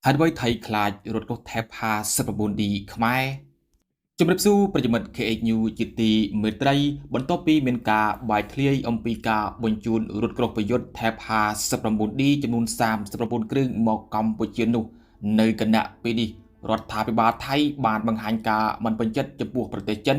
ហើយដើម្បីថៃខ្លាចរត់កោះថែបហាសិប9D ខ្មែរជំរាបសួរប្រិយមិត្ត KH News ជាទីមេត្រីបន្ទាប់ពីមានការបាយធ្លាយអំពីការបញ្ជូនរថក្រោះប្រយុទ្ធថែបហាសិប 9D ចំនួន39គ្រឿងមកកម្ពុជានោះនៅគណៈពេលនេះរដ្ឋាភិបាលថៃបានបង្ហាញការមិនពេញចិត្តចំពោះប្រទេសចិន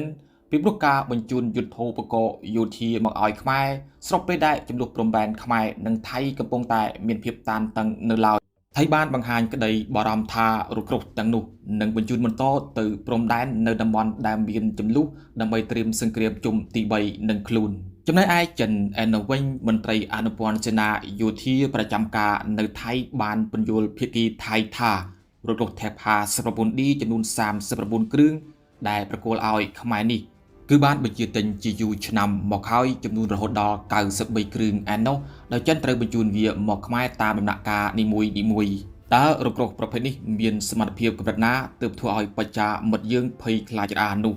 ពីព្រោះការបញ្ជូនយុទ្ធោបករណ៍យោធាមកឲ្យខ្មែរស្របពេលដែលចំនួនព្រំដែនខ្មែរនិងថៃកំពុងតែមានភាពតានតឹងនៅឡើយថៃបានបង្ហាញក្តីបារម្ភថារថក្រោះទាំងនោះនឹងបញ្ជូនបន្តទៅព្រំដែននៅតំបន់ដែលមានចំនួនដើម្បីត្រៀមសង្គ្រាមជុំទី3នឹងខ្លួនចំណែកឯចិនឯនៅវិញមន្ត្រីអនុព័ន្ធសេនាយោធាប្រចាំការនៅថៃបានពន្យល់ភាគីថៃថារថក្រោះថេបហា19D ចំនួន39គ្រឿងដែលប្រគល់ឲ្យខ្មែរនេះគឺបានបញ្ជាទិញជាយូរឆ្នាំមកហើយចំនួនរហូតដល់93គ្រឿងឯណោះដោយចិនត្រូវបញ្ជូនវាមកខ្មែរតាមដំណាក់កាលនីមួយៗតើរថក្រោះប្រភេទនេះមានសមត្ថភាពកម្រិតណាទើបធ្វើឲ្យប្រជាមិត្តយើងភ័យខ្លាចរអានោះ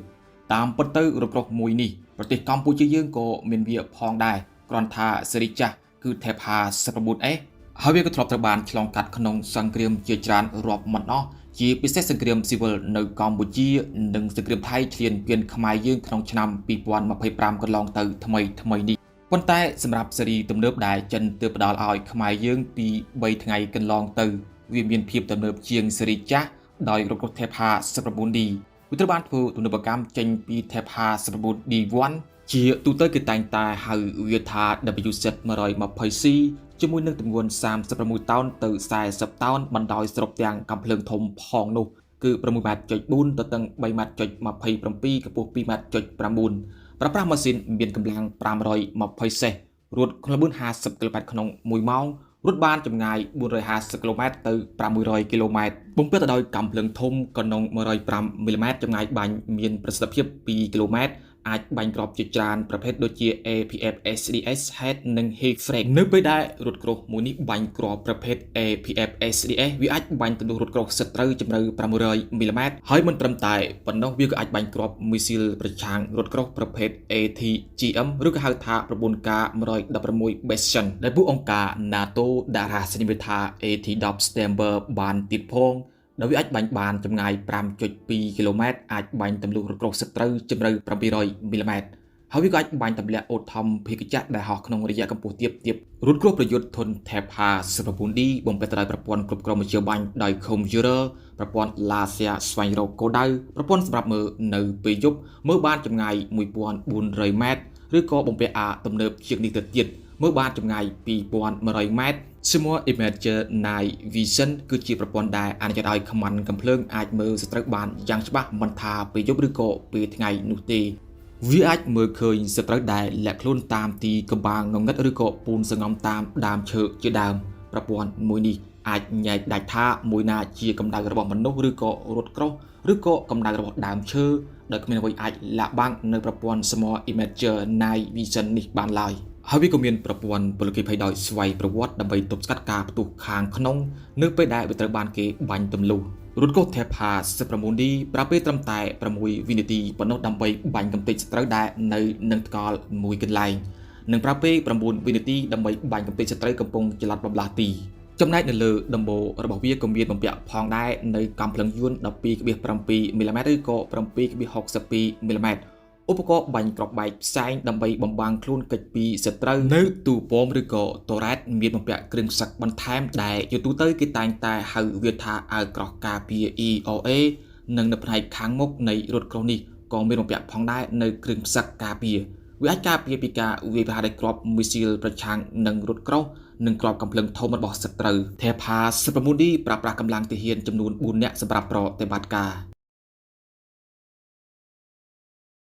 តាមពិតទៅរថក្រោះមួយនេះប្រទេសកម្ពុជាយើងក៏មានវាផងដែរគ្រាន់ថាសេរីចាស់គឺថេបហា19S ហើយវាក៏ធ្លាប់ត្រូវបានឆ្លងកាត់ក្នុងសង្គ្រាមជាច្រើនរាប់មិនអស់ជាពិសេសសង្គ្រាមស៊ីវិលនៅកម្ពុជានិងសង្គ្រាមថៃឈ្លានពានខ្មែរយើងក្នុងឆ្នាំ2025កន្លងទៅថ្មីនេះប៉ុន្តែសម្រាប់ស៊េរីទំនើបដែលចិនទើបផ្ដល់ឲ្យខ្មែរយើងពី3ថ្ងៃកន្លងទៅវាមានភាពទំនើបជាងស៊េរីចាស់ដោយរថក្រោះថេបហា 19D វាត្រូវបានធ្វើទំនើបកម្មចេញពីថេបហា 19D1 ជាទូទៅគេតែងតែហៅវាថា WZ120C ជាមួយនឹងទម្ងន់36តោនទៅ40តោនបណ្ដោយស្របទាំងកាំភ្លើងធំផងនោះគឺ6.4 ម៉ែត្រទៅតឹង3.27 ម៉ែត្រកម្ពស់2.9 ម៉ែត្រប្រើប្រាស់ម៉ាស៊ីនមានកម្លាំង520សេសរត់ក្នុងល្បឿន50គីឡូម៉ែត្រក្នុង1ម៉ោងរត់បានចម្ងាយ450គីឡូម៉ែត្រទៅ600គីឡូម៉ែត្របំពេញទៅដោយកាំភ្លើងធំកណ្ដុង105មីលីម៉ែត្រចម្ងាយបាញ់មានប្រសិទ្ធភាព2គីឡូម៉ែត្រអាចបាញ់គ្រាប់ជាច្រើនប្រភេទដូចជា APF SDS Head និង Heat Frame នៅពេលដែលរថក្រោះមួយនេះបាញ់គ្រាប់ប្រភេទ APF SDS វាអាចបាញ់ទម្លុះរថក្រោះសត្រូវជម្រៅ600មីលីម៉ែត្រហើយមិនត្រឹមតែប៉ុណ្ណោះវាក៏អាចបាញ់គ្រាប់មីស៊ីលប្រឆាំងរថក្រោះប្រភេទ ATGM ឬក៏ហៅថា 9K116 Bastion ដែលពួកអង្គការ NATO ដាក់រហស្សនីយថា AT10 Stamber បានទៀតផងដោយវាអាចបាញ់បានចម្ងាយ 5.2 គីឡូម៉ែត្រអាចបាញ់ទម្លុះរថក្រោះសត្រូវជម្រៅ700មីលីម៉ែត្រហើយវាក៏អាចបាញ់ទម្លាក់អូថំភេកចក្រដែលហោះក្នុងរយៈកម្ពស់ទាបរថក្រោះប្រយុទ្ធធុនថេបហា 19D បំពេញទៅដោយប្រព័ន្ធគ្រប់គ្រងមធ្យោបាញ់ដោយកុំព្យូទ័រប្រព័ន្ធឡាស៊ែស្វែងរកគោលដៅប្រព័ន្ធសម្រាប់មើលនៅពេលយប់មើលបានចម្ងាយ 1400 ម៉ែត្រឬក៏បំពាក់ទំនើបជាងនេះទៅទៀតមើលបានចម្ងាយ 2100 ម៉ែត្រSmart Imager Night Vision គឺជាប្រព័ន្ធដែលអនុញ្ញាតឲ្យខ្មាន់កំភ្លើងអាចមើលសត្រូវបានយ៉ាងច្បាស់មិនថាពេលយប់ឬក៏ពេលថ្ងៃនោះទេវាអាចមើលឃើញសត្រូវដែលលាក់ខ្លួនតាមទីកំបាំងងងឹតឬក៏ពូនសង្ងំតាមដើមឈើជាដើមប្រព័ន្ធមួយនេះអាចញែកដាច់ថាមួយណាជាកម្ដៅរបស់មនុស្សឬក៏រថក្រោះឬក៏កម្ដៅរបស់ដើមឈើដោយគ្មានអ្វីអាចលាក់បាំងនៅប្រព័ន្ធ Smart Imager Night Vision នេះបានឡើយហើយវាក៏មានប្រព័ន្ធពលកិភ័យដោយស្វ័យប្រវត្តិដើម្បីទប់ស្កាត់ការផ្ទុះខាងក្នុងនៅពេលដែលវាត្រូវបានគេបាញ់ទម្លុះរថក្រោះថេបហា 19D ប្រើពេលត្រឹមតែ6វិនាទីប៉ុណ្ណោះដើម្បីបាញ់កំទេចសត្រូវដែលនៅនឹងថ្កល់មួយកន្លែងនិងប្រើពេល9វិនាទីដើម្បីបាញ់កំទេចសត្រូវកំពុងចល័តបម្លាស់ទីចំណែកនៅលើដំបូលរបស់វាក៏មានបំពាក់ផងដែរនៅកាំភ្លើងយួន 12.7 មីលីម៉ែត្រឬក៏ 7.62 មីលីម៉ែត្រឧបករណ៍បាញ់គ្រាប់បែកផ្សែងដើម្បីបំបាំងខ្លួនកិច្ចពីសត្រូវនៅទូប៉មឬក៏តូរ៉េតមានបំពាក់គ្រឿងសឹកបន្ថែមដែលជាទូទៅគេតែងតែហៅវាថាអាវក្រោះការពារ EOA និងនៅផ្នែកខាងមុខនៃរថក្រោះនេះក៏មានបំពាក់ផងដែរនៅគ្រឿងសឹកការពារវាអាចការពារពីការវាយប្រហារដោយគ្រាប់មីស៊ីលប្រឆាំងនឹងរថក្រោះនិងគ្រាប់កាំភ្លើងធំរបស់សត្រូវថេបហា 19D ប្រើប្រាស់កម្លាំងទាហានចំនួន4នាក់សម្រាប់ប្រតិបត្តិការ